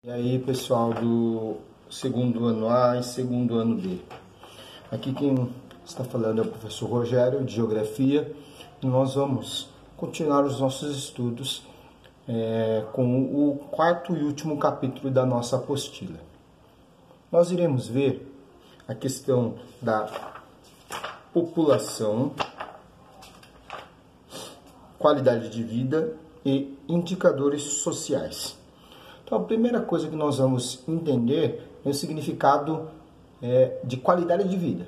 E aí, pessoal do segundo ano A e segundo ano B. Aqui quem está falando é o professor Rogério, de Geografia, e nós vamos continuar os nossos estudos com o quarto e último capítulo da nossa apostila. Nós iremos ver a questão da população, qualidade de vida e indicadores sociais. Então, a primeira coisa que nós vamos entender é o significado de qualidade de vida.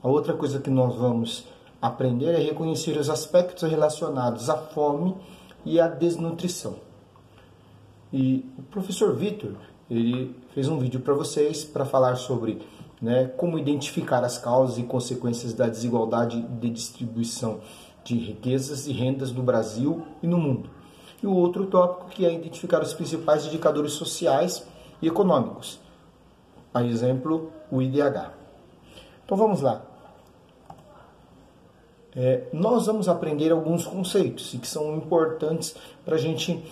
A outra coisa que nós vamos aprender é reconhecer os aspectos relacionados à fome e à desnutrição. E o professor Vitor, ele fez um vídeo para vocês para falar sobre como identificar as causas e consequências da desigualdade de distribuição de riquezas e rendas no Brasil e no mundo. E o outro tópico que é identificar os principais indicadores sociais e econômicos. A exemplo, o IDH. Então vamos lá. Nós vamos aprender alguns conceitos que são importantes para a gente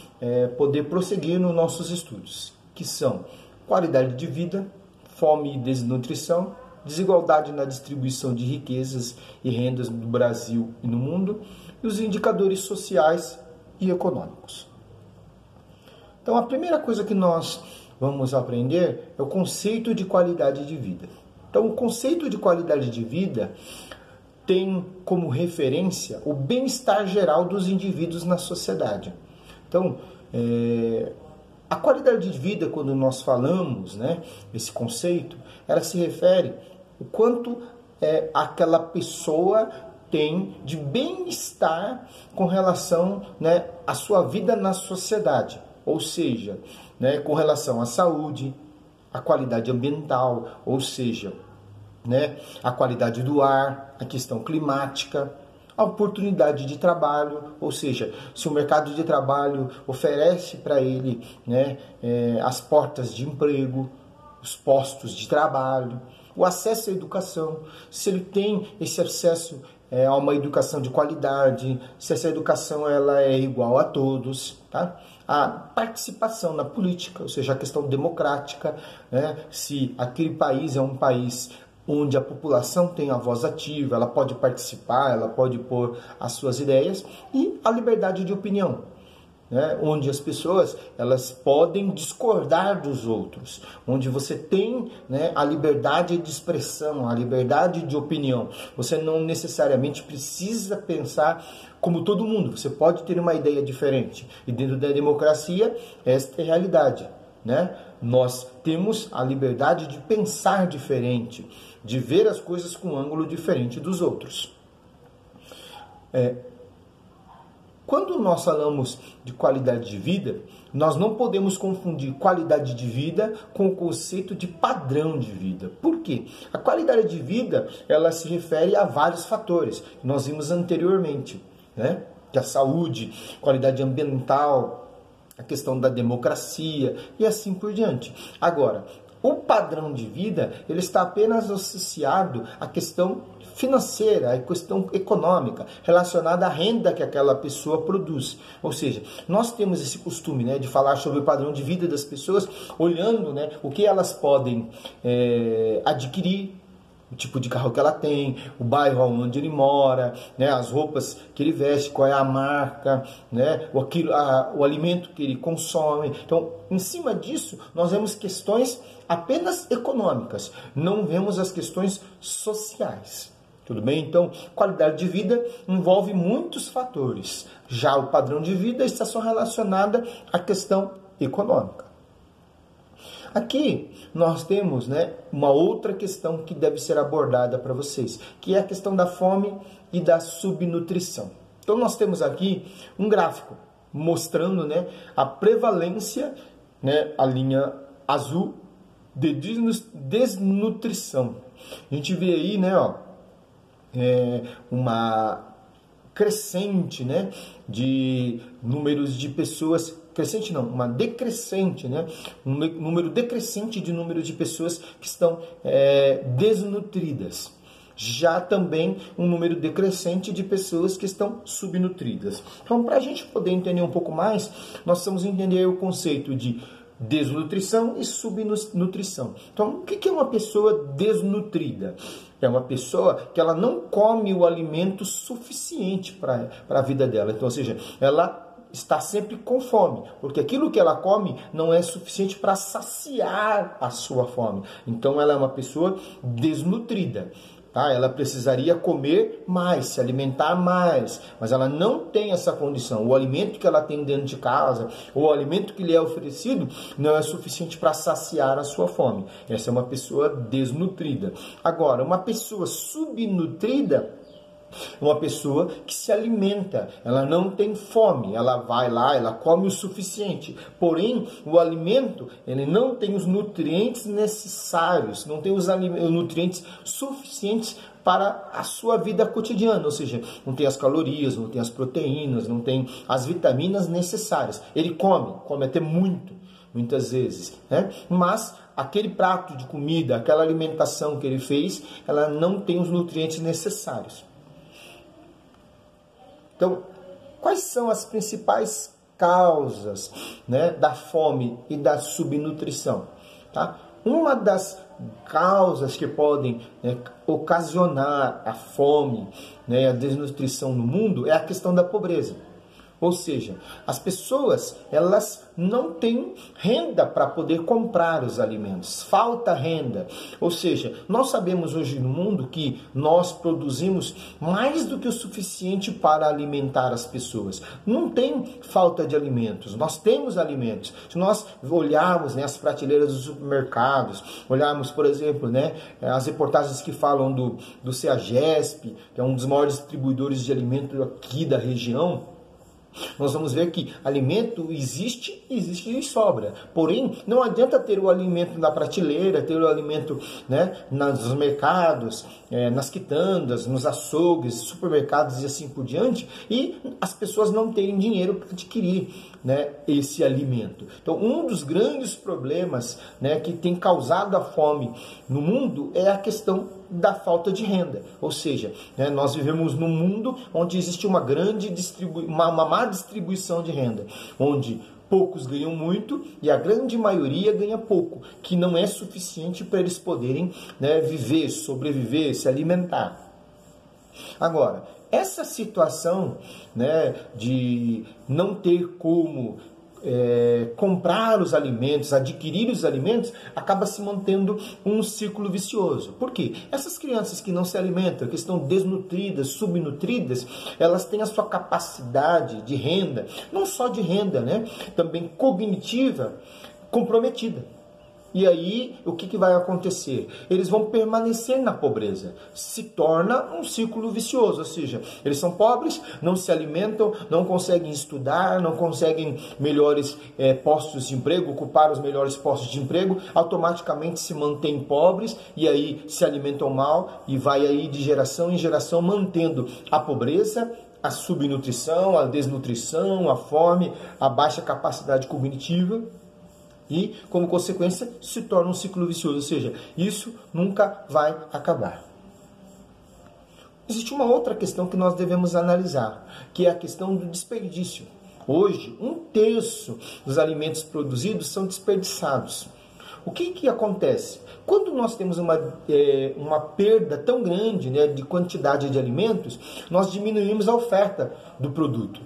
poder prosseguir nos nossos estudos, que são qualidade de vida, fome e desnutrição, desigualdade na distribuição de riquezas e rendas no Brasil e no mundo, e os indicadores sociais e econômicos. Então, a primeira coisa que nós vamos aprender é o conceito de qualidade de vida. Então, o conceito de qualidade de vida tem como referência o bem-estar geral dos indivíduos na sociedade. Então, a qualidade de vida, quando nós falamos, esse conceito, ela se refere o quanto aquela pessoa tem de bem-estar com relação à sua vida na sociedade, ou seja, com relação à saúde, à qualidade ambiental, ou seja, a qualidade do ar, a questão climática, a oportunidade de trabalho, ou seja, se o mercado de trabalho oferece para ele as portas de emprego, os postos de trabalho, o acesso à educação, se ele tem esse acesso a uma educação de qualidade, se essa educação ela é igual a todos, tá? A participação na política, ou seja, a questão democrática, se aquele país é um país onde a população tem a voz ativa, ela pode participar, ela pode pôr as suas ideias, e a liberdade de opinião, onde as pessoas elas podem discordar dos outros, onde você tem a liberdade de expressão, a liberdade de opinião. Você não necessariamente precisa pensar como todo mundo, você pode ter uma ideia diferente. E dentro da democracia, esta é a realidade. Nós temos a liberdade de pensar diferente, de ver as coisas com um ângulo diferente dos outros. Quando nós falamos de qualidade de vida, nós não podemos confundir qualidade de vida com o conceito de padrão de vida. Por quê? A qualidade de vida, ela se refere a vários fatores que nós vimos anteriormente, que a saúde, qualidade ambiental, a questão da democracia e assim por diante. Agora, o padrão de vida, ele está apenas associado à questão financeira, à questão econômica, relacionada à renda que aquela pessoa produz. Ou seja, nós temos esse costume de falar sobre o padrão de vida das pessoas, olhando o que elas podem adquirir, o tipo de carro que ela tem, o bairro onde ele mora, as roupas que ele veste, qual é a marca, o alimento que ele consome. Então, em cima disso, nós vemos questões apenas econômicas, não vemos as questões sociais. Tudo bem? Então, qualidade de vida envolve muitos fatores. Já o padrão de vida está só relacionada à questão econômica. Aqui nós temos uma outra questão que deve ser abordada para vocês, que é a questão da fome e da subnutrição. Então nós temos aqui um gráfico mostrando a prevalência, a linha azul, de desnutrição. A gente vê aí uma crescente de números de pessoas. Crescente não, uma decrescente, um número decrescente de número de pessoas que estão desnutridas. Já também um número decrescente de pessoas que estão subnutridas. Então, para a gente poder entender um pouco mais, nós precisamos entender o conceito de desnutrição e subnutrição. Então, o que é uma pessoa desnutrida? É uma pessoa que ela não come o alimento suficiente para a vida dela. Então, ou seja, ela está sempre com fome, porque aquilo que ela come não é suficiente para saciar a sua fome. Então, ela é uma pessoa desnutrida. Tá? Ela precisaria comer mais, se alimentar mais, mas ela não tem essa condição. O alimento que ela tem dentro de casa, ou o alimento que lhe é oferecido, não é suficiente para saciar a sua fome. Essa é uma pessoa desnutrida. Agora, uma pessoa subnutrida, uma pessoa que se alimenta, ela não tem fome, ela vai lá, ela come o suficiente, porém o alimento ele não tem os nutrientes necessários, não tem os nutrientes suficientes para a sua vida cotidiana, ou seja, não tem as calorias, não tem as proteínas, não tem as vitaminas necessárias. Ele come até muitas vezes, né? Mas aquele prato de comida, aquela alimentação que ele fez, ela não tem os nutrientes necessários. Então, quais são as principais causas, né, da fome e da subnutrição? Tá? Uma das causas que podem, né, ocasionar a fome, né, a desnutrição no mundo é a questão da pobreza. Ou seja, as pessoas elas não têm renda para poder comprar os alimentos, falta renda. Ou seja, nós sabemos hoje no mundo que nós produzimos mais do que o suficiente para alimentar as pessoas. Não tem falta de alimentos, nós temos alimentos. Se nós olharmos, né, as prateleiras dos supermercados, olharmos, por exemplo, né, as reportagens que falam do CEAGESP, que é um dos maiores distribuidores de alimento aqui da região, nós vamos ver que alimento existe e sobra. Porém, não adianta ter o alimento na prateleira, ter o alimento, né, nos mercados, nas quitandas, nos açougues, supermercados e assim por diante, e as pessoas não terem dinheiro para adquirir, né, esse alimento. Então, um dos grandes problemas, né, que tem causado a fome no mundo é a questão da falta de renda. Ou seja, né, nós vivemos num mundo onde existe uma má distribuição de renda, onde poucos ganham muito e a grande maioria ganha pouco, que não é suficiente para eles poderem, né, viver, sobreviver, se alimentar. Agora, essa situação, né, de não ter como comprar os alimentos, adquirir os alimentos, acaba se mantendo um círculo vicioso. Por quê? Essas crianças que não se alimentam, que estão desnutridas, subnutridas, elas têm a sua capacidade de renda, não só de renda, né, também cognitiva, comprometida. E aí, o que vai acontecer? Eles vão permanecer na pobreza. Se torna um círculo vicioso, ou seja, eles são pobres, não se alimentam, não conseguem estudar, não conseguem melhores postos de emprego, ocupar os melhores postos de emprego, automaticamente se mantêm pobres e aí se alimentam mal e vai aí de geração em geração mantendo a pobreza, a subnutrição, a desnutrição, a fome, a baixa capacidade cognitiva. E, como consequência, se torna um ciclo vicioso, ou seja, isso nunca vai acabar. Existe uma outra questão que nós devemos analisar, que é a questão do desperdício. Hoje, 1/3 dos alimentos produzidos são desperdiçados. O que acontece? Quando nós temos uma perda tão grande, né, de quantidade de alimentos, nós diminuímos a oferta do produto.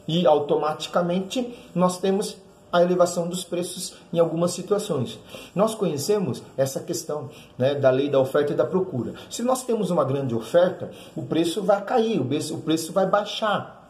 E, automaticamente, nós temos a elevação dos preços em algumas situações. Nós conhecemos essa questão, né, da lei da oferta e da procura. Se nós temos uma grande oferta, o preço vai cair, o preço vai baixar.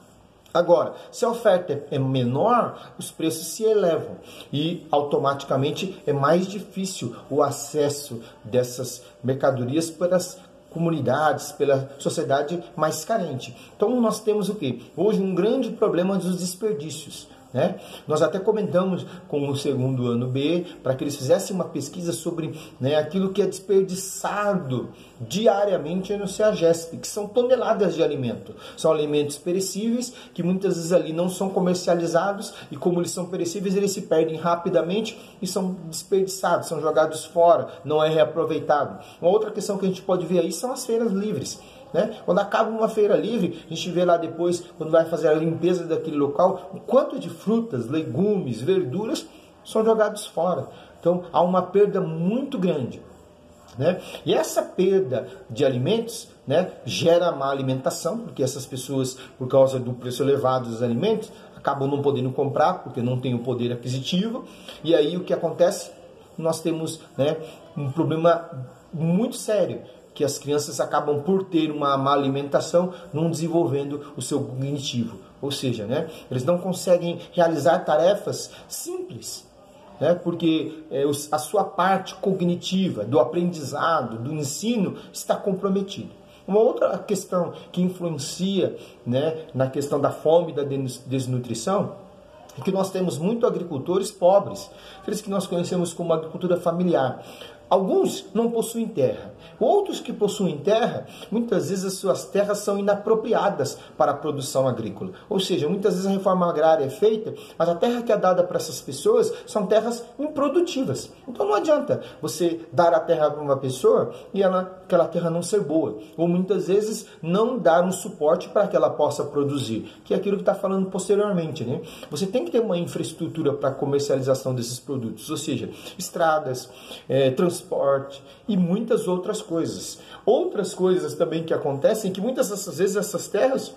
Agora, se a oferta é menor, os preços se elevam e automaticamente é mais difícil o acesso dessas mercadorias para as comunidades, pela sociedade mais carente. Então nós temos o quê? Hoje um grande problema dos desperdícios. Né? Nós até comentamos com o segundo ano B para que eles fizessem uma pesquisa sobre, né, aquilo que é desperdiçado diariamente no CEAGESP, que são toneladas de alimento. São alimentos perecíveis que muitas vezes ali não são comercializados e como eles são perecíveis, eles se perdem rapidamente e são desperdiçados, são jogados fora, não é reaproveitado. Uma outra questão que a gente pode ver aí são as feiras livres. Né? Quando acaba uma feira livre, a gente vê lá depois, quando vai fazer a limpeza daquele local, o quanto de frutas, legumes, verduras são jogados fora. Então há uma perda muito grande, né? E essa perda de alimentos, né, gera má alimentação, porque essas pessoas, por causa do preço elevado dos alimentos, acabam não podendo comprar, porque não tem o poder aquisitivo. E aí o que acontece? Nós temos, né, um problema muito sério, que as crianças acabam por ter uma má alimentação, não desenvolvendo o seu cognitivo. Ou seja, né, eles não conseguem realizar tarefas simples, né, porque a sua parte cognitiva, do aprendizado, do ensino, está comprometida. Uma outra questão que influencia, né, na questão da fome e da desnutrição é que nós temos muitos agricultores pobres, aqueles que nós conhecemos como agricultura familiar. Alguns não possuem terra. Outros que possuem terra, muitas vezes as suas terras são inapropriadas para a produção agrícola. Ou seja, muitas vezes a reforma agrária é feita, mas a terra que é dada para essas pessoas são terras improdutivas. Então não adianta você dar a terra para uma pessoa e aquela terra não ser boa. Ou muitas vezes não dar um suporte para que ela possa produzir, que é aquilo que está falando posteriormente, né? Você tem que ter uma infraestrutura para a comercialização desses produtos, ou seja, estradas, transporte e muitas outras coisas. Outras coisas também que acontecem, que muitas dessas vezes essas terras,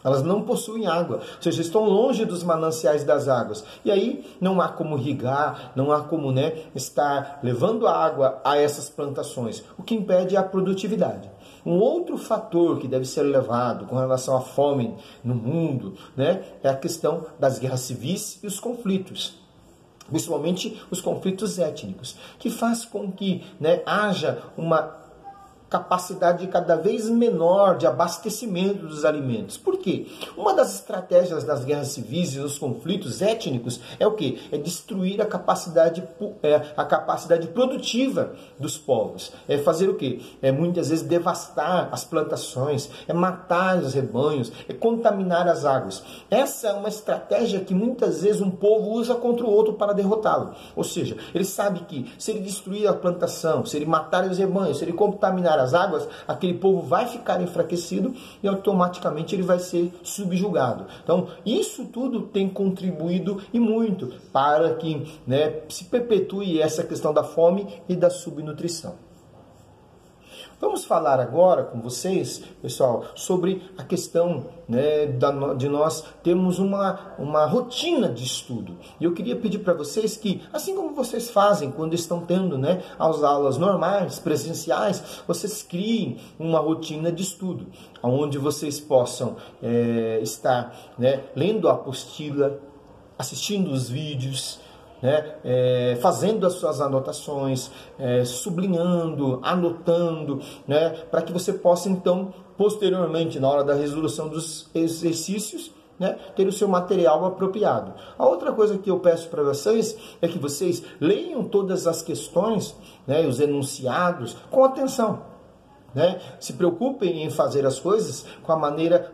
elas não possuem água, ou seja, estão longe dos mananciais das águas. E aí não há como irrigar, não há como, né, estar levando água a essas plantações, o que impede a produtividade. Um outro fator que deve ser levado com relação à fome no mundo, né, é a questão das guerras civis e os conflitos. Principalmente os conflitos étnicos, que faz com que, né, haja uma capacidade cada vez menor de abastecimento dos alimentos. Por quê? Uma das estratégias das guerras civis e dos conflitos étnicos é o quê? É destruir a capacidade produtiva dos povos. É fazer o quê? É muitas vezes devastar as plantações, é matar os rebanhos, é contaminar as águas. Essa é uma estratégia que muitas vezes um povo usa contra o outro para derrotá-lo. Ou seja, ele sabe que se ele destruir a plantação, se ele matar os rebanhos, se ele contaminar as águas, aquele povo vai ficar enfraquecido e automaticamente ele vai ser subjugado. Então, isso tudo tem contribuído e muito para que, né, se perpetue essa questão da fome e da subnutrição. Vamos falar agora com vocês, pessoal, sobre a questão, né, de nós termos uma rotina de estudo. E eu queria pedir para vocês que, assim como vocês fazem quando estão tendo, né, as aulas normais, presenciais, vocês criem uma rotina de estudo, onde vocês possam estar, né, lendo a apostila, assistindo os vídeos, né, fazendo as suas anotações, sublinhando, anotando, né, para que você possa então, posteriormente, na hora da resolução dos exercícios, né, ter o seu material apropriado. A outra coisa que eu peço para vocês é que vocês leiam todas as questões, né, os enunciados com atenção. Né? Se preocupem em fazer as coisas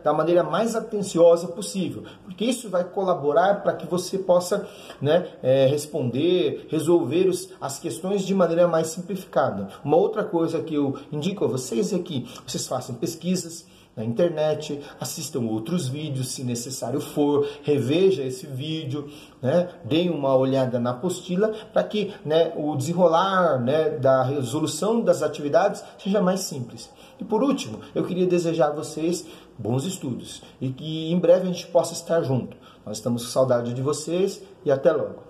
da maneira mais atenciosa possível, porque isso vai colaborar para que você possa, né, responder, resolver as questões de maneira mais simplificada. Uma outra coisa que eu indico a vocês é que vocês façam pesquisas na internet, assistam outros vídeos, se necessário for, reveja esse vídeo, né? Deem uma olhada na apostila para que, né, o desenrolar, né, da resolução das atividades seja mais simples. E por último, eu queria desejar a vocês bons estudos e que em breve a gente possa estar junto. Nós estamos com saudade de vocês e até logo.